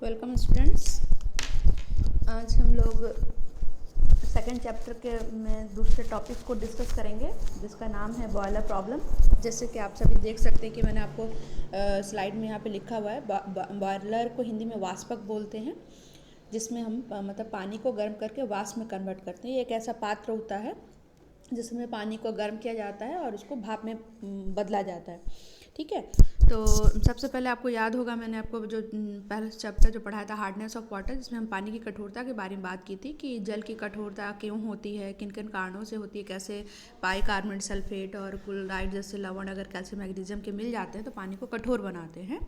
Welcome students. आज हम लोग सेकंड चैप्टर के में दूसरे टॉपिक को डिस्कस करेंगे जिसका नाम है बॉयलर प्रॉब्लम। जैसे कि आप सभी देख सकते हैं कि मैंने आपको स्लाइड में यहाँ पे लिखा हुआ है। बॉयलर को हिंदी में वाष्पक बोलते हैं, जिसमें हम मतलब पानी को गर्म करके वाष्प में कन्वर्ट करते हैं। ये एक ऐसा पात्र होता है जिसमें पानी को गर्म किया जाता है और उसको भाप में बदला जाता है। ठीक है, तो सबसे पहले आपको याद होगा मैंने आपको जो पहला चैप्टर जो पढ़ाया था हार्डनेस ऑफ वाटर, जिसमें हम पानी की कठोरता के बारे में बात की थी कि जल की कठोरता क्यों होती है, किन किन कारणों से होती है, कैसे बाइकार्बोनेट सल्फेट और क्लोराइड जैसे लवण अगर कैल्शियम मैग्नीशियम के मिल जाते हैं तो पानी को कठोर बनाते हैं।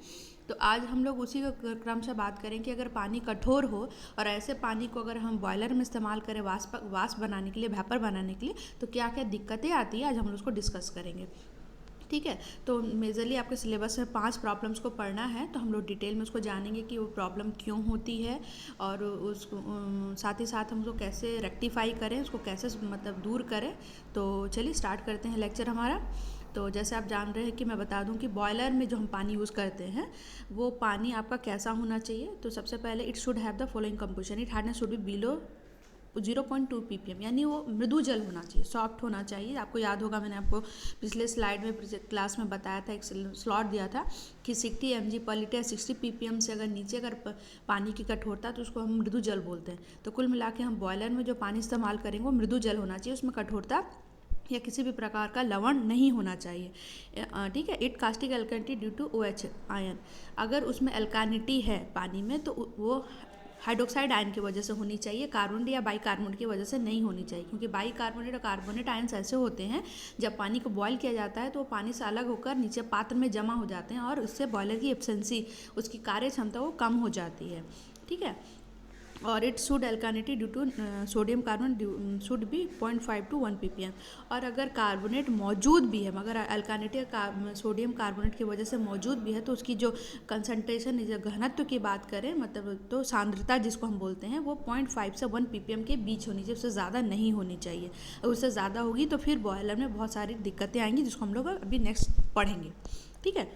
तो आज हम लोग उसी का क्रम से बात करें कि अगर पानी कठोर हो और ऐसे पानी को अगर हम बॉयलर में इस्तेमाल करें वाष्प बनाने के लिए, वेपर बनाने के लिए, तो क्या क्या दिक्कतें आती है आज हम लोग उसको डिस्कस करेंगे। ठीक है, तो मेजरली आपके सिलेबस में 5 प्रॉब्लम्स को पढ़ना है, तो हम लोग डिटेल में उसको जानेंगे कि वो प्रॉब्लम क्यों होती है और उसको साथ ही साथ हम उसको कैसे रेक्टिफाई करें, उसको कैसे मतलब दूर करें। तो चलिए स्टार्ट करते हैं लेक्चर हमारा। तो जैसे आप जान रहे हैं कि मैं बता दूं कि बॉयलर में जो हम पानी यूज़ करते हैं वो पानी आपका कैसा होना चाहिए। तो सबसे पहले it should have the following composition. It hardness should be below 0.2 ppm, यानी वो मृदु जल होना चाहिए, सॉफ्ट होना चाहिए। आपको याद होगा मैंने आपको पिछले स्लाइड में क्लास में बताया था, एक स्लॉट दिया था कि 60 mg पर लीटर 60 ppm से अगर नीचे अगर पानी की कठोरता तो उसको हम मृदु जल बोलते हैं। तो कुल मिला के हम बॉयलर में जो पानी इस्तेमाल करेंगे वो मृदु जल होना चाहिए, उसमें कठोरता या किसी भी प्रकार का लवण नहीं होना चाहिए। ठीक है, it caustic alkalinity due to OH ion. अगर उसमें एल्कानिटी है पानी में तो वो हाइड्रोक्साइड आयन की वजह से होनी चाहिए, कार्बोनेट या बाइकार्बोनेट की वजह से नहीं होनी चाहिए, क्योंकि बाइकार्बोनेट और कार्बोनेट आयन्स ऐसे होते हैं जब पानी को बॉयल किया जाता है तो वो पानी से अलग होकर नीचे पात्र में जमा हो जाते हैं और उससे बॉयलर की एफिशिएंसी, उसकी कार्य क्षमता वो कम हो जाती है। ठीक है, और it should alkalinity due to sodium carbonate should be 0.5 to 1 ppm। और अगर कार्बोनेट मौजूद भी है, मगर एल्कानिटी सोडियम कार्बोनेट की वजह से मौजूद भी है, तो उसकी जो कंसनट्रेशन घनत्व की बात करें, मतलब तो सांद्रता जिसको हम बोलते हैं, वो 0.5 से 1 ppm के बीच होनी चाहिए, उससे ज़्यादा नहीं होनी चाहिए। अगर उससे ज़्यादा होगी तो फिर बॉयलर में बहुत सारी दिक्कतें आएंगी, जिसको हम लोग अभी नेक्स्ट पढ़ेंगे। ठीक है,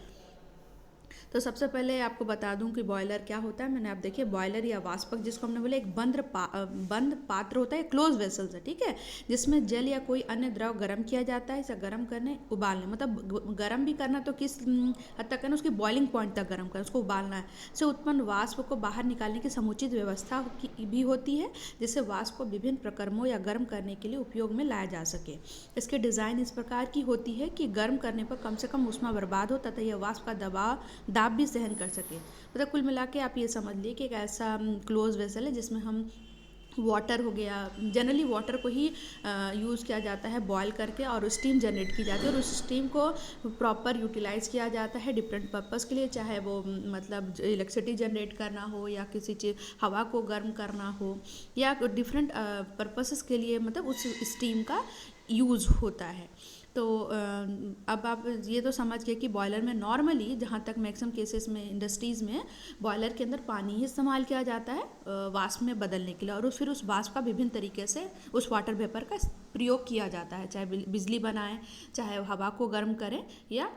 तो सबसे पहले आपको बता दूं कि बॉयलर क्या होता है। मैंने आप देखिए बॉयलर या वाष्पक जिसको हमने बोले एक बंद पात्र होता है, क्लोज वेसल्स है। ठीक है, जिसमें जल या कोई अन्य द्रव गर्म किया जाता है। इसे गर्म करने उबालने, मतलब गर्म भी करना तो किस हद तक करना, उसके बॉइलिंग पॉइंट तक गर्म करना, उसको उबालना है। से उत्पन्न वाष्प को बाहर निकालने की समुचित व्यवस्था भी होती है, जिससे वाष्प को विभिन्न प्रक्रमों या गर्म करने के लिए उपयोग में लाया जा सके। इसके डिज़ाइन इस प्रकार की होती है कि गर्म करने पर कम से कम ऊष्मा बर्बाद हो तथा यह वाष्प का दाब भी सहन कर सके। मतलब कुल मिला के आप ये समझ लिए कि एक ऐसा क्लोज वेसल है जिसमें हम वाटर हो गया, जनरली वाटर को ही यूज़ किया जाता है बॉयल करके, और स्टीम जनरेट की जाती है और उस स्टीम को प्रॉपर यूटिलाइज़ किया जाता है डिफरेंट पर्पज़ के लिए, चाहे वो मतलब इलेक्ट्रिसिटी जनरेट करना हो या किसी चीज़ हवा को गर्म करना हो या डिफरेंट पर्पसेस के लिए, मतलब उस स्टीम का यूज़ होता है। तो अब आप ये तो समझ गए कि बॉयलर में नॉर्मली जहाँ तक मैक्सिमम केसेस में इंडस्ट्रीज़ में बॉयलर के अंदर पानी ही इस्तेमाल किया जाता है वाष्प में बदलने के लिए, और फिर उस वाष्प का विभिन्न तरीके से उस वाटर वेपर का प्रयोग किया जाता है, चाहे बिजली बनाएं, चाहे हवा को गर्म करें, या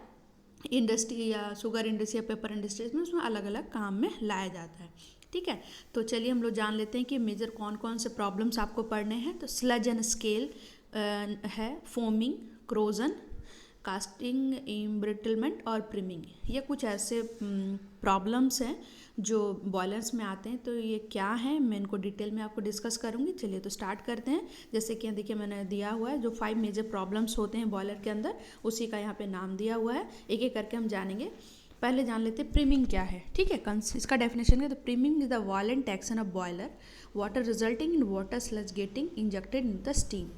इंडस्ट्री या शुगर इंडस्ट्री या पेपर इंडस्ट्रीज में उसमें अलग अलग काम में लाया जाता है। ठीक है, तो चलिए हम लोग जान लेते हैं कि मेजर कौन कौन से प्रॉब्लम्स आपको पढ़ने हैं। तो स्लज एंड स्केल है, फोमिंग, क्रोजन, कास्टिंग, इम्ब्रिटलमेंट और प्रिमिंग। ये कुछ ऐसे प्रॉब्लम्स हैं जो बॉयलर्स में आते हैं। तो ये क्या है मैं इनको डिटेल में आपको डिस्कस करूँगी। चलिए तो स्टार्ट करते हैं। जैसे कि देखिए मैंने दिया हुआ है जो 5 मेजर प्रॉब्लम्स होते हैं बॉयलर के अंदर, उसी का यहाँ पे नाम दिया हुआ है, एक एक करके हम जानेंगे। पहले जान लेते हैं प्रिमिंग क्या है। ठीक है, इसका डेफिनेशन है, तो priming is the violent action of boiler water resulting in water sludge getting injected in the steam.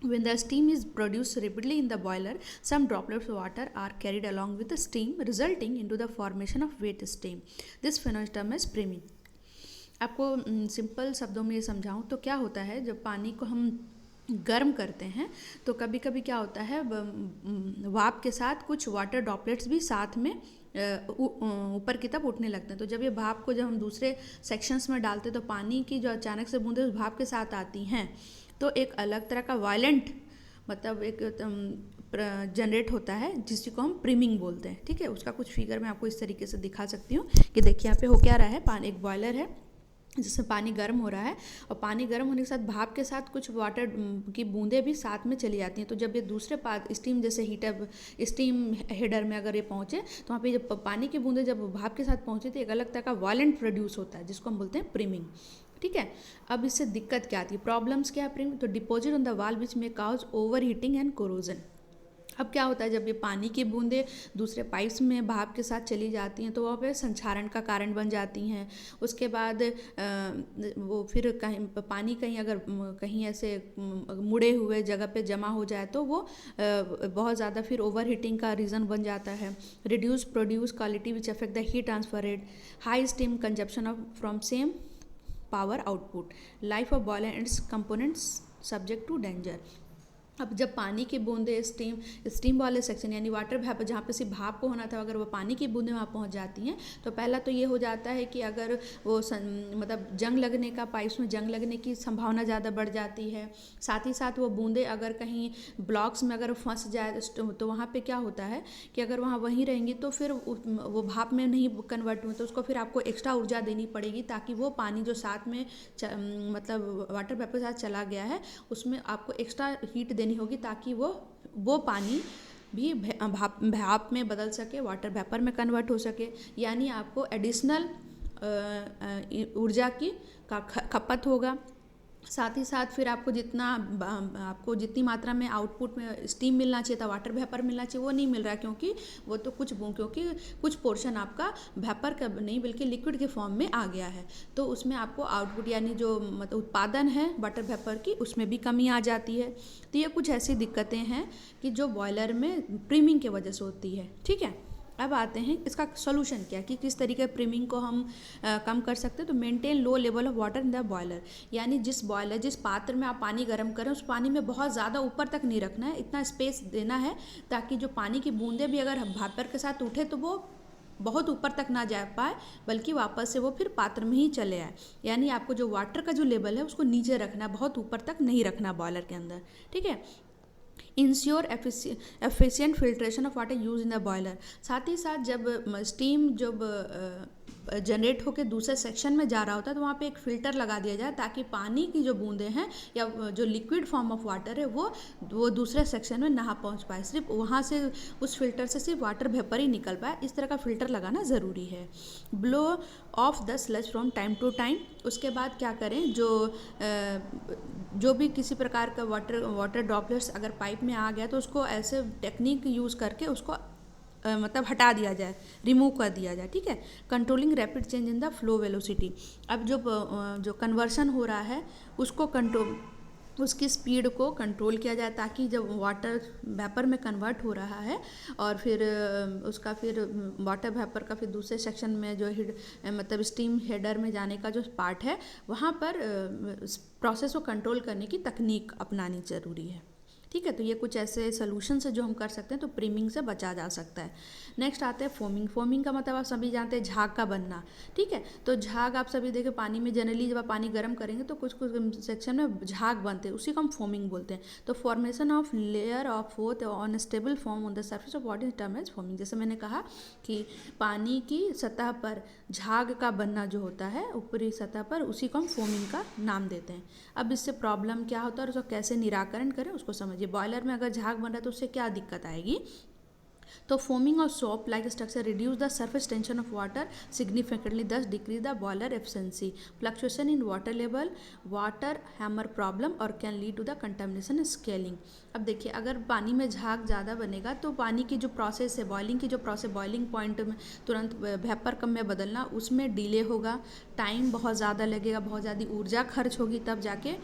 When the steam is produced rapidly in the boiler, some droplets of water are carried along with the steam, resulting into the formation of wet steam. This phenomenon termed as priming. आपको simple शब्दों में ये समझाऊँ तो क्या होता है, जब पानी को हम गर्म करते हैं तो कभी कभी क्या होता है, वाप के साथ कुछ वाटर ड्रॉपलेट्स भी साथ में ऊपर की तरफ उठने लगते हैं। तो जब ये भाप को जब हम दूसरे सेक्शंस में डालते हैं तो पानी की जो अचानक से बूंदें उस भाप के साथ आती हैं, तो एक अलग तरह का वायलेंट, मतलब एक जनरेट होता है जिसको हम प्रीमिंग बोलते हैं। ठीक है, उसका कुछ फिगर मैं आपको इस तरीके से दिखा सकती हूँ कि देखिए यहाँ पे हो क्या रहा है, पानी, एक बॉयलर है जिसमें पानी गर्म हो रहा है और पानी गर्म होने के साथ भाप के साथ कुछ वाटर की बूंदें भी साथ में चली जाती हैं। तो जब ये दूसरे स्टीम जैसे हीटर स्टीम हेडर में अगर ये पहुँचे तो वहाँ पे जब पानी की बूंदें जब भाप के साथ पहुँचे तो एक अलग तरह का वॉलेंट प्रोड्यूस होता है जिसको हम बोलते हैं प्रीमिंग। ठीक है, अब इससे दिक्कत क्या आती है, प्रॉब्लम्स क्या है प्रीमिंग, तो deposit on the wall which में causes overheating and corrosion. अब क्या होता है, जब ये पानी की बूंदें दूसरे पाइप्स में भाप के साथ चली जाती हैं तो वहाँ पे संक्षारण का कारण बन जाती हैं। उसके बाद वो फिर कहीं पानी कहीं अगर कहीं ऐसे मुड़े हुए जगह पे जमा हो जाए तो वो बहुत ज़्यादा फिर ओवर हीटिंग का रीज़न बन जाता है। Reduce produce quality which affect the heat transfer rate, high steam consumption of from same power output, life of boiler and its components subject to danger. अब जब पानी की बूंदें स्टीम वाले सेक्शन यानी वाटर भाप जहाँ पे सिर्फ भाप को होना था, अगर वो पानी की बूंदें वहाँ पहुँच जाती हैं तो पहला तो ये हो जाता है कि अगर वो मतलब जंग लगने का, पाइप्स में जंग लगने की संभावना ज़्यादा बढ़ जाती है। साथ ही साथ वो बूंदें अगर कहीं ब्लॉक्स में अगर फंस जाए तो वहाँ पर क्या होता है कि अगर वहाँ वहीं रहेंगी तो फिर वो भाप में नहीं कन्वर्ट हुए तो उसको फिर आपको एक्स्ट्रा ऊर्जा देनी पड़ेगी ताकि वो पानी जो साथ में मतलब वाटर भाप के साथ चला गया है उसमें आपको एक्स्ट्रा हीट देनी होगी ताकि वो पानी भी भाप में बदल सके, वाटर वेपर में कन्वर्ट हो सके। यानी आपको एडिशनल ऊर्जा की खपत होगा। साथ ही साथ फिर आपको जितनी मात्रा में आउटपुट में स्टीम मिलना चाहिए था, वाटर वेपर मिलना चाहिए, वो नहीं मिल रहा है क्योंकि वो तो क्योंकि कुछ पोर्शन आपका वेपर का नहीं बल्कि लिक्विड के फॉर्म में आ गया है। तो उसमें आपको आउटपुट यानी जो मतलब उत्पादन है वाटर वेपर की उसमें भी कमी आ जाती है। तो ये कुछ ऐसी दिक्कतें हैं कि जो बॉयलर में प्रीमिंग की वजह से होती है। ठीक है, अब आते हैं इसका सोल्यूशन क्या कि किस तरीके प्रीमिंग को हम कम कर सकते हैं। तो maintain low level of water in the boiler, यानी जिस पात्र में आप पानी गर्म करें उस पानी में बहुत ज़्यादा ऊपर तक नहीं रखना है, इतना स्पेस देना है ताकि जो पानी की बूंदें भी अगर भापर के साथ उठे तो वो बहुत ऊपर तक ना जा पाए बल्कि वापस से वो फिर पात्र में ही चले आए। यानी आपको जो वाटर का जो लेवल है उसको नीचे रखना, बहुत ऊपर तक नहीं रखना बॉयलर के अंदर। ठीक है, ensure efficient filtration of water use in the boiler. साथ ही साथ जब स्टीम जनरेट होकर दूसरे सेक्शन में जा रहा होता है तो वहाँ पे एक फ़िल्टर लगा दिया जाए ताकि पानी की जो बूंदें हैं या जो लिक्विड फॉर्म ऑफ वाटर है वो दूसरे सेक्शन में ना पहुँच पाए, सिर्फ वहाँ से उस फिल्टर से सिर्फ वाटर वेपर ही निकल पाए। इस तरह का फ़िल्टर लगाना ज़रूरी है। Blow off the sludge from time to time. उसके बाद क्या करें, जो भी किसी प्रकार का वाटर ड्रॉपलेट्स अगर पाइप में आ गया तो उसको ऐसे टेक्निक यूज़ करके उसको मतलब हटा दिया जाए, रिमूव कर दिया जाए। ठीक है, controlling rapid change in the flow velocity. अब जो कन्वर्शन हो रहा है उसकी स्पीड को कंट्रोल किया जाए ताकि जब वाटर वेपर में कन्वर्ट हो रहा है और फिर उसका फिर वाटर वेपर का फिर दूसरे सेक्शन में जो मतलब स्टीम हेडर में जाने का जो पार्ट है वहाँ पर प्रोसेस को कंट्रोल करने की तकनीक अपनानी ज़रूरी है। ठीक है, तो ये कुछ ऐसे सोल्यूशन है जो हम कर सकते हैं तो प्रीमिंग से बचा जा सकता है। नेक्स्ट आते हैं फोमिंग। फोमिंग का मतलब आप सभी जानते हैं झाग का बनना। ठीक है, तो झाग आप सभी देखें पानी में जनरली जब आप पानी गर्म करेंगे तो कुछ सेक्शन में झाग बनते हैं, उसी को हम फोमिंग बोलते हैं। तो formation of layer of froth on stable form on the surface of water is term as foaming. जैसे मैंने कहा कि पानी की सतह पर झाग का बनना जो होता है ऊपरी सतह पर, उसी को हम फोमिंग का नाम देते हैं। अब इससे प्रॉब्लम क्या होता है और उसका कैसे निराकरण करें उसको समझिए। बॉयलर में अगर झाग बन रहा है तो उससे क्या दिक्कत आएगी। तो फोमिंग और soap like structure reduce the surface tension of water significantly, this decrease the boiler efficiency, fluctuation in water level, water hammer problem और can lead to the contamination scaling. अब देखिए, अगर पानी में झाग ज़्यादा बनेगा तो पानी की जो प्रोसेस है बॉइलिंग पॉइंट में तुरंत वेपर कम में बदलना उसमें डिले होगा, टाइम बहुत ज़्यादा लगेगा, बहुत ज़्यादा ऊर्जा खर्च होगी, तब जाके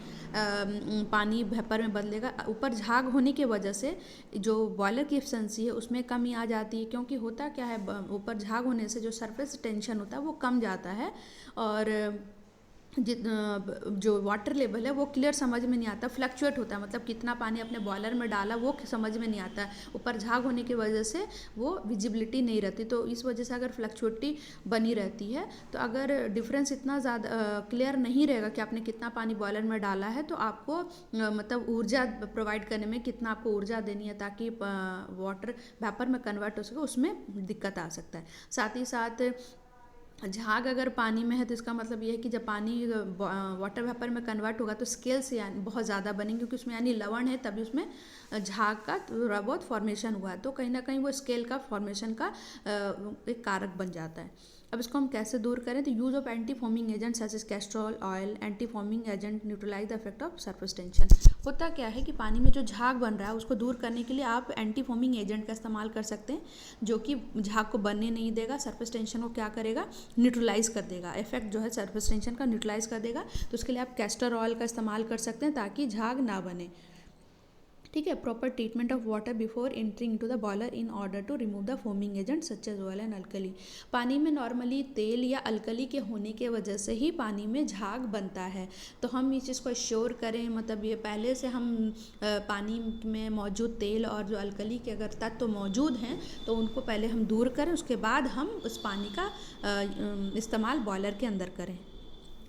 पानी वेपर में बदलेगा। ऊपर झाग होने की वजह से जो बॉयलर की एफिशिएंसी है उसमें कमी आ जाती है, क्योंकि होता क्या है ऊपर झाग होने से जो सरफेस टेंशन होता है वो कम जाता है और जो वाटर लेवल है वो क्लियर समझ में नहीं आता, फ्लक्चुएट होता है, मतलब कितना पानी अपने बॉयलर में डाला वो समझ में नहीं आता है। ऊपर झाग होने की वजह से वो विजिबिलिटी नहीं रहती, तो इस वजह से अगर फ्लक्चुएटी बनी रहती है, तो अगर डिफरेंस इतना ज़्यादा क्लियर नहीं रहेगा कि आपने कितना पानी बॉयलर में डाला है, तो आपको मतलब ऊर्जा प्रोवाइड करने में कितना आपको ऊर्जा देनी है ताकि वाटर वेपर में कन्वर्ट हो सके, उसमें दिक्कत आ सकता है। साथ ही साथ झाग अगर पानी में है तो इसका मतलब ये है कि जब पानी वाटर वेपर में कन्वर्ट होगा तो स्केल से यानी बहुत ज़्यादा बनेंगे, क्योंकि उसमें यानी लवण है, तभी उसमें झाग का थोड़ा बहुत फॉर्मेशन हुआ है, तो कहीं ना कहीं वो स्केल का फॉर्मेशन का एक कारक बन जाता है। अब इसको हम कैसे दूर करें, तो use of anti forming agent such as castor oil anti forming agent neutralize the effect of surface tension. होता क्या है कि पानी में जो झाग बन रहा है उसको दूर करने के लिए आप एंटी फॉर्मिंग एजेंट का इस्तेमाल कर सकते हैं, जो कि झाग को बनने नहीं देगा, सरफेस टेंशन को क्या करेगा, न्यूट्रलाइज कर देगा, इफेक्ट जो है सरफेस टेंशन का न्यूट्रलाइज कर देगा। तो उसके लिए आप कैस्टर ऑयल का इस्तेमाल कर सकते हैं ताकि झाग ना बने। ठीक है। Proper treatment of water before entering into the boiler in order to remove the foaming agent such as oil and alkali. पानी में नॉर्मली तेल या अल्कली के होने के वजह से ही पानी में झाग बनता है, तो हम इस चीज़ को श्योर करें, मतलब ये पहले से हम पानी में मौजूद तेल और जो अल्कली के अगर तत्व मौजूद हैं तो उनको पहले हम दूर करें, उसके बाद हम उस पानी का इस्तेमाल बॉयलर के अंदर करें।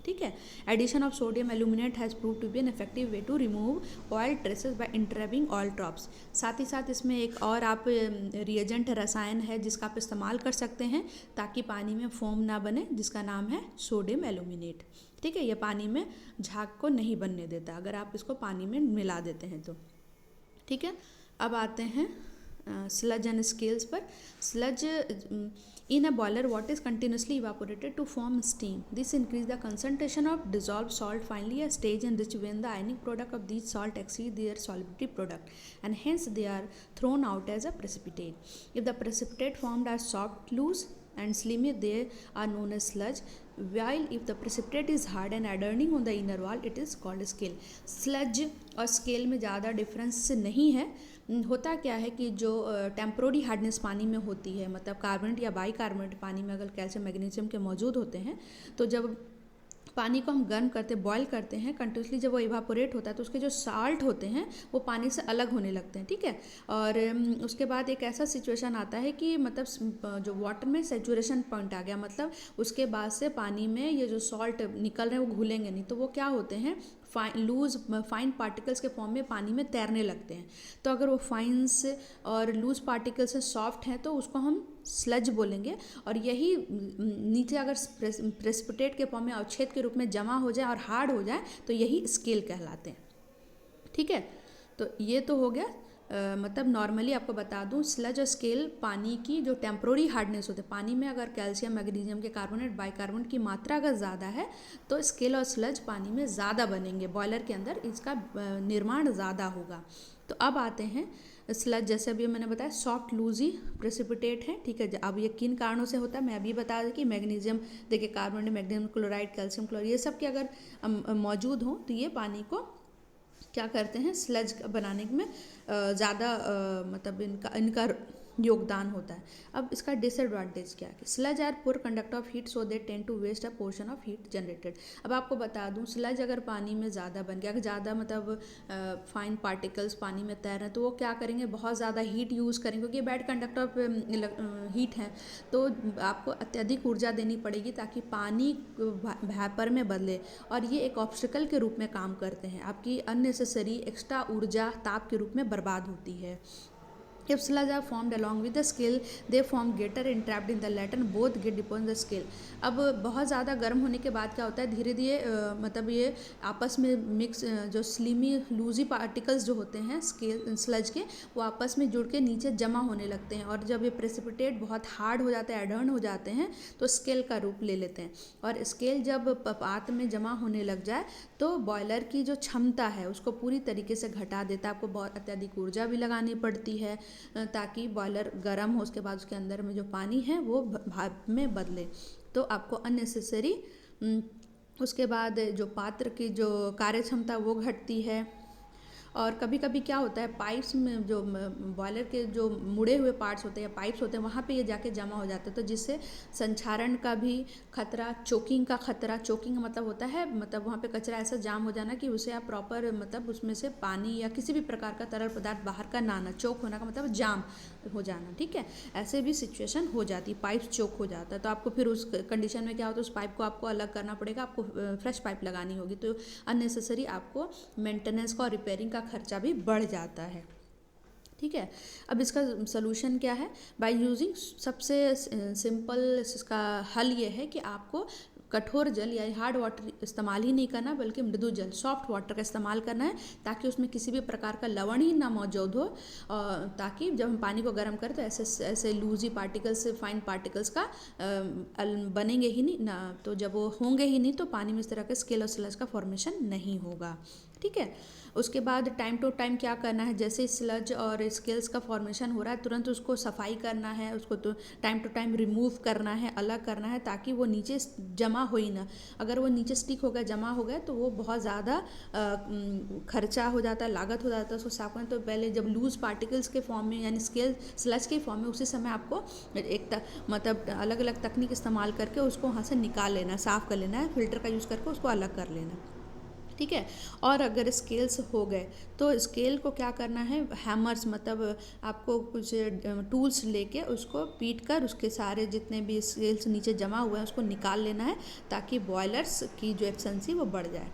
ठीक है। Addition of sodium aluminate has prove to be an effective way to remove oil traces by intervening oil drops. साथ ही साथ इसमें एक और आप रिएजेंट रसायन है जिसका आप इस्तेमाल कर सकते हैं ताकि पानी में फोम ना बने, जिसका नाम है सोडियम एल्यूमिनेट। ठीक है। ये पानी में झाग को नहीं बनने देता अगर आप इसको पानी में मिला देते हैं तो। ठीक है। अब आते हैं स्लज एंड स्केल्स पर। Sludge in a boiler water is continuously evaporated to form steam. This increases the concentration of dissolved salt, finally a stage in which when the ionic product of these salt exceed their solubility product, and hence they are thrown out as a precipitate. If the precipitate formed are soft, loose and slimy, they are known as sludge, while if the precipitate is hard and adhering on the inner wall, it is called scale. Sludge और scale में ज़्यादा difference नहीं है। होता क्या है कि जो टेम्प्रोरी हार्डनेस पानी में होती है, मतलब कार्बोनेट या बाइकार्बोनेट पानी में अगर कैल्शियम मैग्नीशियम के मौजूद होते हैं, तो जब पानी को हम गर्म करते बॉयल करते हैं कंटिन्यूसली, जब वो इवापोरेट होता है तो उसके जो साल्ट होते हैं वो पानी से अलग होने लगते हैं। ठीक है। और उसके बाद एक ऐसा सिचुएशन आता है कि मतलब जो वाटर में सेचुरेशन पॉइंट आ गया, मतलब उसके बाद से पानी में ये जो सॉल्ट निकल रहे हैं वो घुलेंगे नहीं, तो वो क्या होते हैं, फाइन पार्टिकल्स के फॉर्म में पानी में तैरने लगते हैं। तो अगर वो फाइन्स और लूज पार्टिकल्स से सॉफ्ट हैं तो उसको हम स्लज बोलेंगे, और यही नीचे अगर प्रेसिपिटेट के फॉर्म में अवच्छेद के रूप में जमा हो जाए और हार्ड हो जाए तो यही स्केल कहलाते हैं। ठीक है। तो ये तो हो गया मतलब नॉर्मली आपको बता दूं, स्लज और स्केल पानी की जो टेम्प्रोरी हार्डनेस होते हैं, पानी में अगर कैल्शियम मैग्नीशियम के कार्बोनेट बाइकार्बोनेट की मात्रा अगर ज़्यादा है तो स्केल और स्लज पानी में ज़्यादा बनेंगे, बॉयलर के अंदर इसका निर्माण ज़्यादा होगा। तो अब आते हैं स्लज, जैसे अभी मैंने बताया सॉफ्ट लूजी प्रेसिपिटेट है। ठीक है। अब ये किन कारणों से होता है मैं अभी बता दूं कि मैग्नीशियम देखिए, carbonate magnesium chloride calcium chloride ये सब के अगर मौजूद हों तो ये पानी को क्या करते हैं, स्लज बनाने में ज़्यादा मतलब इनका योगदान होता है। अब इसका डिसएडवांटेज क्या है, sludge are poor conductor of heat so they tend to waste a portion of heat generated. अब आपको बता दूं, स्लज अगर पानी में ज़्यादा बन गया, अगर ज़्यादा मतलब फाइन पार्टिकल्स पानी में तैर रहे हैं तो वो क्या करेंगे, बहुत ज़्यादा हीट यूज़ करेंगे, क्योंकि बैड कंडक्टर ऑफ हीट है, तो आपको अत्यधिक ऊर्जा देनी पड़ेगी ताकि पानी वेपर में बदले, और ये एक ऑब्स्टिकल के रूप में काम करते हैं, आपकी अननेसेसरी एक्स्ट्रा ऊर्जा ताप के रूप में बर्बाद होती है। If sludge are formed along with the scale, they form gator entrapped in the latter and both get deposited in the scale. अब बहुत ज़्यादा गर्म होने के बाद क्या होता है, धीरे धीरे मतलब ये आपस में मिक्स जो स्लिमी लूजी पार्टिकल्स जो होते हैं स्केल स्लज के, वो आपस में जुड़ के नीचे जमा होने लगते हैं, और जब ये प्रेसिपिटेट बहुत हार्ड हो जाते हैं, एडर्न हो जाते हैं, तो स्केल का रूप ले लेते हैं। और स्केल जब पात में जमा होने लग जाए तो बॉयलर की जो क्षमता है उसको पूरी तरीके से घटा देता है, आपको बहुत अत्यधिक ऊर्जा भी लगानी पड़ती है ताकि बॉयलर गर्म हो, उसके बाद उसके अंदर में जो पानी है वो भाप में बदले, तो आपको अननेसेसरी उसके बाद जो पात्र की जो कार्य क्षमता वो घटती है। और कभी कभी क्या होता है, पाइप्स में जो बॉयलर के जो मुड़े हुए पार्ट्स होते हैं या पाइप्स होते हैं वहाँ पे ये जाके जमा हो जाते हैं, तो जिससे संक्षारण का भी खतरा, चोकिंग का खतरा, चोकिंग का मतलब होता है मतलब वहाँ पे कचरा ऐसा जाम हो जाना कि उसे आप प्रॉपर मतलब उसमें से पानी या किसी भी प्रकार का तरल पदार्थ बाहर का ना आना। चोक होना का मतलब जाम हो जाना, ठीक है। ऐसे भी सिचुएशन हो जाती है, पाइप चोक हो जाता है, तो आपको फिर उस कंडीशन में क्या होता है, उस पाइप को आपको अलग करना पड़ेगा, आपको फ्रेश पाइप लगानी होगी, तो अननेसेसरी आपको मेंटेनेंस का और रिपेयरिंग का खर्चा भी बढ़ जाता है, ठीक है। अब इसका सोल्यूशन क्या है, बाय यूजिंग, सबसे सिंपल इसका हल ये है कि आपको कठोर जल या हार्ड वाटर इस्तेमाल ही नहीं करना, बल्कि मृदु जल, सॉफ्ट वाटर का इस्तेमाल करना है, ताकि उसमें किसी भी प्रकार का लवण ही ना मौजूद हो, ताकि जब हम पानी को गर्म करें तो ऐसे ऐसे लूजी पार्टिकल्स, फाइन पार्टिकल्स का बनेंगे ही नहीं ना, तो जब वो होंगे ही नहीं तो पानी में इस तरह के स्केल और स्लज का फॉर्मेशन नहीं होगा, ठीक है। उसके बाद टाइम टू टाइम क्या करना है, जैसे स्लज और स्केल्स का फॉर्मेशन हो रहा है तुरंत उसको सफाई करना है, उसको तो टाइम टू टाइम रिमूव करना है, अलग करना है, ताकि वो नीचे जमा हो ही ना। अगर वो नीचे स्टिक हो गया, जमा हो गया, तो वो बहुत ज़्यादा खर्चा हो जाता है, लागत हो जाता है उसको साफ करना। तो पहले जब लूज पार्टिकल्स के फॉर्म में यानी स्केल स्लज के फॉर्म में, उसी समय आपको मतलब अलग अलग तकनीक इस्तेमाल करके उसको वहाँ से निकाल लेना, साफ़ कर लेना है, फिल्टर का यूज़ करके उसको अलग कर लेना, ठीक है। और अगर स्केल्स हो गए तो स्केल को क्या करना है, हैमर्स मतलब आपको कुछ टूल्स लेके उसको पीट कर उसके सारे जितने भी स्केल्स नीचे जमा हुए हैं उसको निकाल लेना है, ताकि बॉयलर्स की जो एफिशिएंसी वो बढ़ जाए,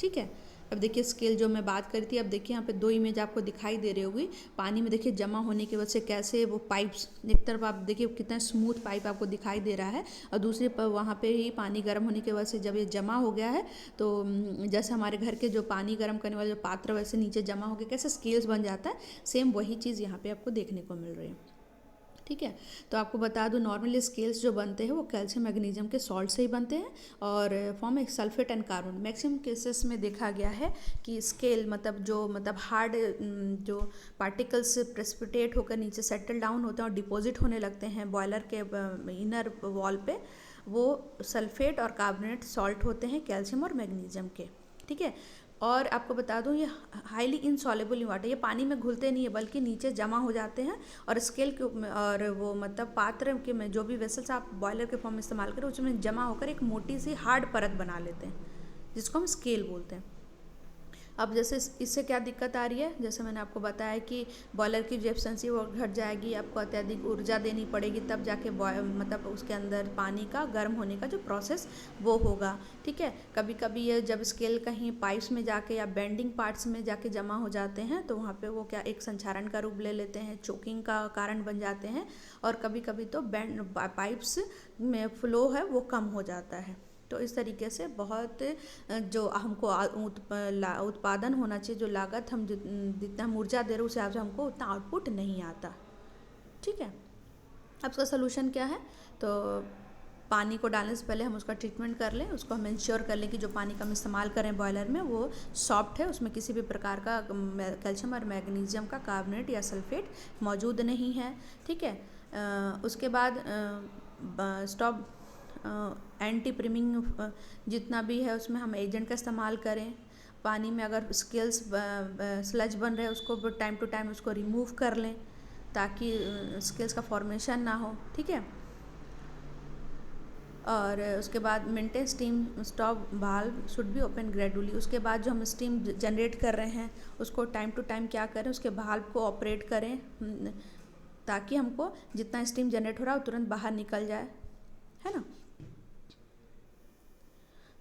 ठीक है। अब देखिए स्केल जो मैं बात करी थी, अब देखिए यहाँ पे दो इमेज आपको दिखाई दे रही होगी, पानी में देखिए जमा होने की वजह से कैसे वो पाइप्स, एक तरफ आप देखिए कितना स्मूथ पाइप आपको दिखाई दे रहा है, और दूसरी पर वहाँ पे ही पानी गर्म होने की वजह से जब ये जमा हो गया है, तो जैसे हमारे घर के जो पानी गर्म करने वाले जो पात्र वैसे नीचे जमा हो गया, कैसे स्केल्स बन जाता है, सेम वही चीज़ यहाँ पर आपको देखने को मिल रही है, ठीक है। तो आपको बता दूं, नॉर्मली स्केल्स जो बनते हैं वो कैल्शियम मैग्नीशियम के सॉल्ट से ही बनते हैं, और फॉर्म एक sulphate and carbon. Maximum cases में देखा गया है कि स्केल मतलब हार्ड जो पार्टिकल्स प्रेसिपिटेट होकर नीचे सेटल डाउन होते हैं और डिपॉजिट होने लगते हैं बॉयलर के इनर वॉल पे, वो सल्फेट और कार्बोनेट सॉल्ट होते हैं कैल्शियम और मैग्नीशियम के, ठीक है। और आपको बता दूं ये हाईली इनसॉल्युबल इन वाटर, ये पानी में घुलते नहीं है बल्कि नीचे जमा हो जाते हैं, और स्केल के और वो मतलब पात्र के में जो भी वेसल्स आप बॉयलर के फॉर्म में इस्तेमाल करें उसमें जमा होकर एक मोटी सी हार्ड परत बना लेते हैं, जिसको हम स्केल बोलते हैं। अब जैसे इससे क्या दिक्कत आ रही है, जैसे मैंने आपको बताया कि बॉयलर की जो एफिशिएंसी वो घट जाएगी, आपको अत्यधिक ऊर्जा देनी पड़ेगी, तब जाके मतलब उसके अंदर पानी का गर्म होने का जो प्रोसेस वो होगा, ठीक है। कभी कभी ये जब स्केल कहीं पाइप्स में जाके या बेंडिंग पार्ट्स में जाके जमा हो जाते हैं तो वहाँ पे वो क्या एक संक्षारण का रूप ले लेते हैं, चोकिंग का कारण बन जाते हैं, और कभी कभी तो पाइप्स में फ्लो है वो कम हो जाता है। तो इस तरीके से बहुत जो हमको उत्पादन होना चाहिए, जो लागत हम जितना हम ऊर्जा दे रहे हैं उस हिसाब से हमको उतना आउटपुट नहीं आता, ठीक है। अब इसका सोल्यूशन क्या है, तो पानी को डालने से पहले हम उसका ट्रीटमेंट कर लें, उसको हम इंश्योर कर लें कि जो पानी का हम इस्तेमाल करें बॉयलर में वो सॉफ्ट है, उसमें किसी भी प्रकार का कैल्शियम और मैग्नीशियम का कार्बोनेट या सल्फेट मौजूद नहीं है, ठीक है। उसके बाद स्टॉप एंटी प्रिमिंग जितना भी है उसमें हम एजेंट का इस्तेमाल करें। पानी में अगर स्केल्स स्लज बन रहे हैं उसको टाइम टू टाइम उसको रिमूव कर लें, ताकि स्केल्स का फॉर्मेशन ना हो, ठीक है। और उसके बाद maintain steam stop valve should be open gradually. उसके बाद जो हम स्टीम जनरेट कर रहे हैं उसको टाइम टू टाइम क्या करें, उसके वाल्व को ऑपरेट करें, ताकि हमको जितना स्टीम जनरेट हो रहा है वो तुरंत बाहर निकल जाए, है ना।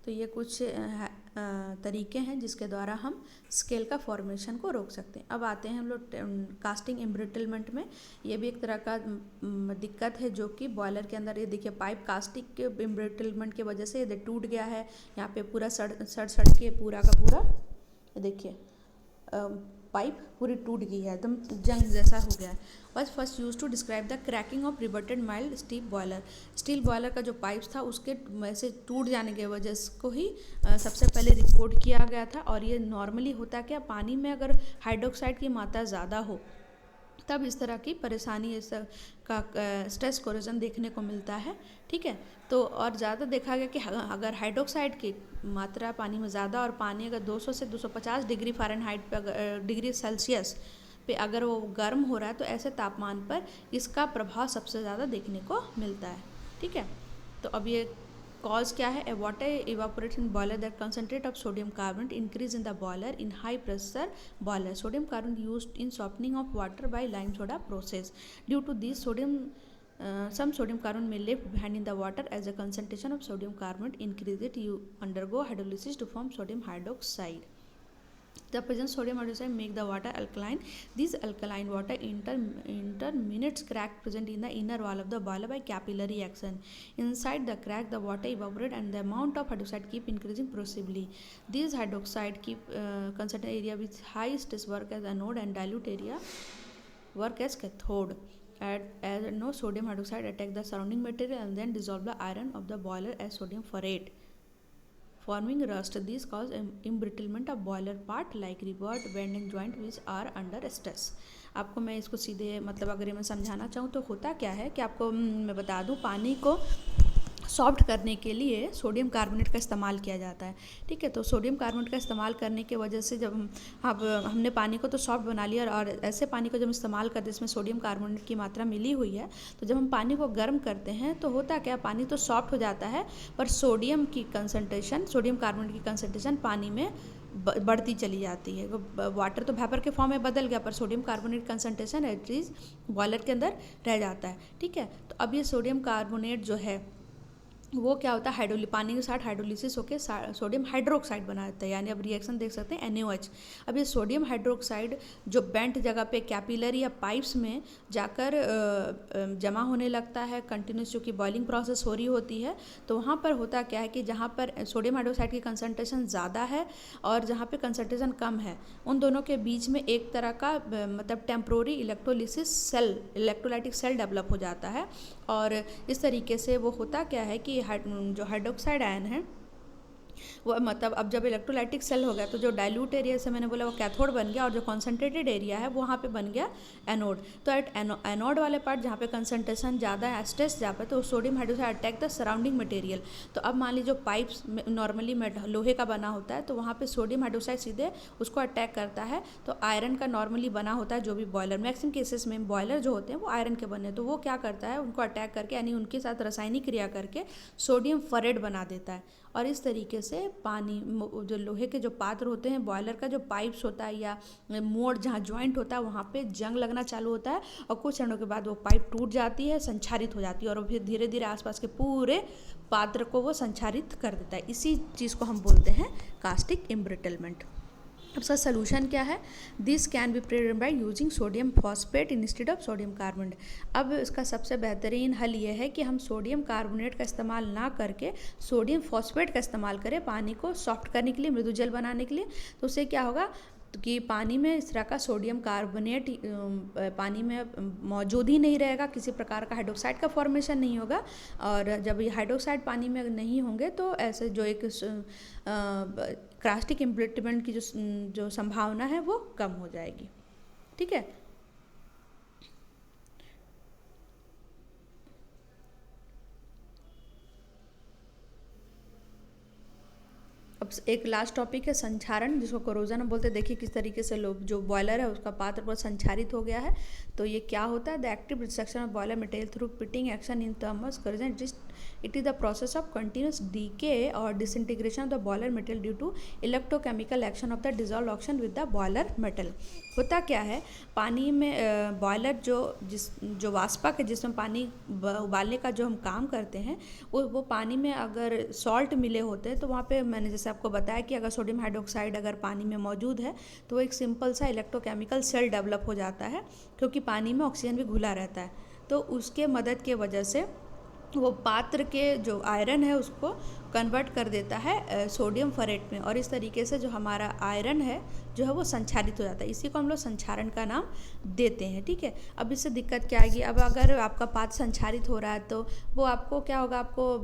तो ये कुछ तरीके हैं जिसके द्वारा हम स्केल का फॉर्मेशन को रोक सकते हैं। अब आते हैं हम लोग कास्टिंग एम्ब्रिटलमेंट में। ये भी एक तरह का दिक्कत है जो कि बॉयलर के अंदर, ये देखिए पाइप कास्टिक के एम्ब्रिटलमेंट की वजह से ये टूट गया है, यहाँ पे पूरा सड़ के पूरा का पूरा देखिए पाइप पूरी टूट गई है, एकदम जंग जैसा हो गया है। Was first use to describe the cracking of riveted mild steel boiler. Steel boiler का जो पाइप्स था उसके वैसे टूट जाने की वजह को ही सबसे पहले रिपोर्ट किया गया था। और ये नॉर्मली होता क्या, पानी में अगर हाइड्रोक्साइड की मात्रा ज़्यादा हो तब इस तरह की परेशानी इस का स्ट्रेस कोरोजन देखने को मिलता है। ठीक है, तो और ज़्यादा देखा गया कि अगर हाइड्रोक्साइड की मात्रा पानी में ज़्यादा और पानी अगर 200 से 250 डिग्री फ़ारेनहाइट पे डिग्री सेल्सियस पे अगर वो गर्म हो रहा है तो ऐसे तापमान पर इसका प्रभाव सबसे ज़्यादा देखने को मिलता है। ठीक है, तो अब ये कॉज क्या है? Water evaporates in boiler that concentrate of sodium carbonate increase in the boiler in high pressure boiler. Sodium carbonate used in softening of water by lime soda process. Due to this some sodium carbonate may left behind in the water as a concentration of sodium carbonate increases. You undergo hydrolysis to form sodium hydroxide. The present sodium hydroxide make the water alkaline. These alkaline water intermediates crack present in the inner wall of the boiler by capillary action. Inside the crack, the water evaporate and the amount of hydroxide keep increasing progressively. These hydroxide keep concentrated area with high stress work as anode and dilute area work as cathode. As no sodium hydroxide attack the surrounding material and then dissolve the iron of the boiler as sodium ferrate, forming rust. These cause embrittlement of boiler part like rivet, bend and joint which are under stress. आपको मैं इसको सीधे मतलब अगर मैं समझाना चाहूँ तो होता क्या है कि आपको मैं बता दूँ, पानी को सॉफ्ट करने के लिए सोडियम कार्बोनेट का इस्तेमाल किया जाता है। ठीक है, तो सोडियम कार्बोनेट का इस्तेमाल करने की वजह से जब हमने पानी को तो सॉफ्ट बना लिया और ऐसे पानी को जब इस्तेमाल करते हैं इसमें सोडियम कार्बोनेट की मात्रा मिली हुई है, तो जब हम पानी को गर्म करते हैं तो होता क्या, पानी तो सॉफ्ट हो जाता है पर सोडियम कार्बोनेट की कंसनट्रेशन पानी में बढ़ती चली जाती है। वाटर तो वेपर के फॉर्म में बदल गया पर sodium carbonate concentration at least boiler के अंदर रह जाता है। ठीक है, तो अब ये सोडियम कार्बोनेट जो है वो क्या होता है, पानी के साथ हाइड्रोलिसिस होकर सोडियम हाइड्रोक्साइड बना देता है, यानी अब रिएक्शन देख सकते हैं NaOH। अब ये सोडियम हाइड्रोक्साइड जो बेंट जगह पे कैपिलरी या पाइप्स में जाकर जमा होने लगता है कंटिन्यूस, चूँकि बॉइलिंग प्रोसेस हो रही होती है, तो वहाँ पर होता क्या है कि जहाँ पर सोडियम हाइड्रोक्साइड की कंसनट्रेशन ज़्यादा है और जहाँ पर कंसनट्रेशन कम है, उन दोनों के बीच में एक तरह का मतलब टेम्प्रोरी इलेक्ट्रोलाइटिक सेल डेवलप हो जाता है। और इस तरीके से वो होता क्या है कि जो हाइड्रोक्साइड आयन है वो मतलब अब जब इलेक्ट्रोलाइटिक सेल हो गया तो जो डाइल्यूट एरिया से मैंने बोला वो कैथोड बन गया और जो कॉन्सेंट्रेटेड एरिया है वो वहाँ पे बन गया एनोड। तो एट एनोड वाले पार्ट जहाँ पे कंसनट्रेशन ज़्यादा है, स्ट्रेस ज़्यादा है, तो sodium hydroxide attack the surrounding material. तो अब मान लीजिए जो पाइप्स नॉर्मली लोहे का बना होता है तो वहाँ पर सोडियम हाइड्रोक्साइड सीधे उसको अटैक करता है। तो आयरन का नॉर्मली बना होता है जो भी बॉयलर, मैक्सिमम केसेस में बॉयलर जो होते हैं वो आयरन के बने, तो वो क्या करता है उनको अटैक करके यानी उनके साथ रासायनिक क्रिया करके सोडियम फेरेट बना देता है। और इस तरीके से पानी जो लोहे के जो पात्र होते हैं, बॉयलर का जो पाइप्स होता है या मोड़ जहाँ जॉइंट होता है वहाँ पे जंग लगना चालू होता है और कुछ क्षणों के बाद वो पाइप टूट जाती है, संक्षारित हो जाती है और फिर धीरे धीरे आसपास के पूरे पात्र को वो संक्षारित कर देता है। इसी चीज़ को हम बोलते हैं कास्टिक एम्ब्रिटलमेंट। अब इसका सोल्यूशन क्या है? This can be prevented by using sodium phosphate instead of sodium carbonate. अब इसका सबसे बेहतरीन हल ये है कि हम सोडियम कार्बोनेट का इस्तेमाल ना करके सोडियम फॉस्फेट का इस्तेमाल करें पानी को सॉफ्ट करने के लिए, मृदु जल बनाने के लिए। तो उससे क्या होगा कि पानी में इस तरह का सोडियम कार्बोनेट पानी में मौजूद ही नहीं रहेगा, किसी प्रकार का हाइड्रोक्साइड का फॉर्मेशन नहीं होगा। और जब ये हाइड्रोक्साइड पानी में नहीं होंगे तो ऐसे जो एक कास्टिक एम्ब्रिटलमेंट की जो संभावना है वो कम हो जाएगी। ठीक है, अब एक लास्ट टॉपिक है संक्षारण, जिसको कोरोजन बोलते हैं। देखिए किस तरीके से लोग जो बॉयलर है उसका पात्र पर संक्षारित हो गया है। तो ये क्या होता है? The active destruction of boiler material through pitting action in terms corrosion, it is the process of continuous decay और disintegration of the boiler material due to electrochemical action of the dissolve oxygen with the boiler metal. होता क्या है, पानी में boiler जो वाष्पक है जिसमें पानी उबालने का जो हम काम करते हैं वो पानी में अगर सॉल्ट मिले होते हैं तो वहाँ पे मैंने जैसे आपको बताया कि अगर सोडियम हाइड्रोक्साइड अगर पानी में मौजूद है तो एक सिंपल सा इलेक्ट्रोकेमिकल सेल डेवलप हो जाता है, क्योंकि पानी में ऑक्सीजन भी घुला रहता है। तो उसके मदद के वजह से वो पात्र के जो आयरन है उसको कन्वर्ट कर देता है सोडियम फेरेट में, और इस तरीके से जो हमारा आयरन है जो है वो संक्षारित हो जाता है, इसी को हम लोग संक्षारण का नाम देते हैं। ठीक है, अब इससे दिक्कत क्या आएगी, अब अगर आपका पात्र संक्षारित हो रहा है तो वो आपको क्या होगा, आपको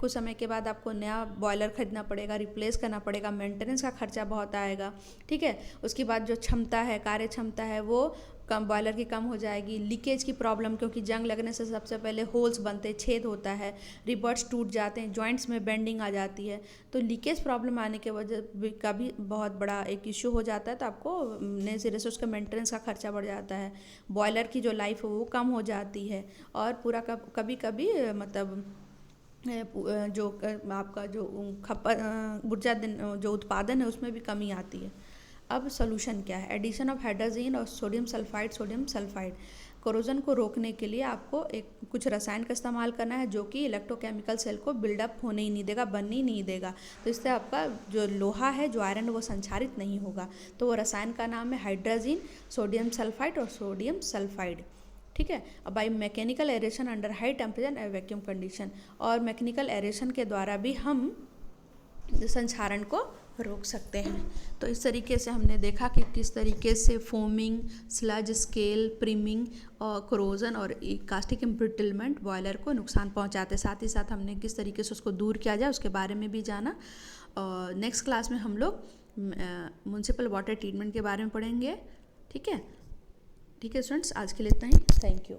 कुछ समय के बाद आपको नया बॉयलर खरीदना पड़ेगा, रिप्लेस करना पड़ेगा, मेंटेनेंस का खर्चा बहुत आएगा। ठीक है, उसके बाद जो क्षमता है, कार्य क्षमता है वो कम, बॉयलर की कम हो जाएगी। लीकेज की प्रॉब्लम, क्योंकि जंग लगने से सबसे पहले होल्स बनते हैं, छेद होता है, रिबर्ट्स टूट जाते हैं, जॉइंट्स में बेंडिंग आ जाती है, तो लीकेज प्रॉब्लम आने के वजह का भी बहुत बड़ा एक इश्यू हो जाता है। तो आपको नए सिरे से उसका मेंटेनेंस का खर्चा बढ़ जाता है, बॉयलर की जो लाइफ है वो कम हो जाती है, और पूरा कभी कभी मतलब जो आपका जो ऊर्जा जो उत्पादन है उसमें भी कमी आती है। अब सोल्यूशन क्या है, एडिशन ऑफ हाइड्रोजन और सोडियम सल्फाइड कोरोजन को रोकने के लिए आपको कुछ रसायन का इस्तेमाल करना है जो कि इलेक्ट्रोकेमिकल सेल को बिल्डअप होने ही नहीं देगा, बनने ही नहीं देगा। तो इससे आपका जो लोहा है, जो आयरन है, वो संक्षारित नहीं होगा। तो वो रसायन का नाम है हाइड्रोजन, सोडियम सल्फाइड और सोडियम सल्फाइड। ठीक है, अब by mechanical aeration under high temperature and vacuum condition, और मैकेनिकल एरेशन के द्वारा भी हम संक्षारण को रोक सकते हैं। तो इस तरीके से हमने देखा कि किस तरीके से फोमिंग, स्लज स्केल, प्रीमिंग और कोरोजन और कास्टिक एम्ब्रिटलमेंट बॉयलर को नुकसान पहुंचाते, साथ ही साथ हमने किस तरीके से उसको दूर किया जाए उसके बारे में भी जाना। और नेक्स्ट क्लास में हम लोग म्युनिसिपल वाटर ट्रीटमेंट के बारे में पढ़ेंगे। ठीक है स्टूडेंट्स, आज के लिए इतना ही। Thank you.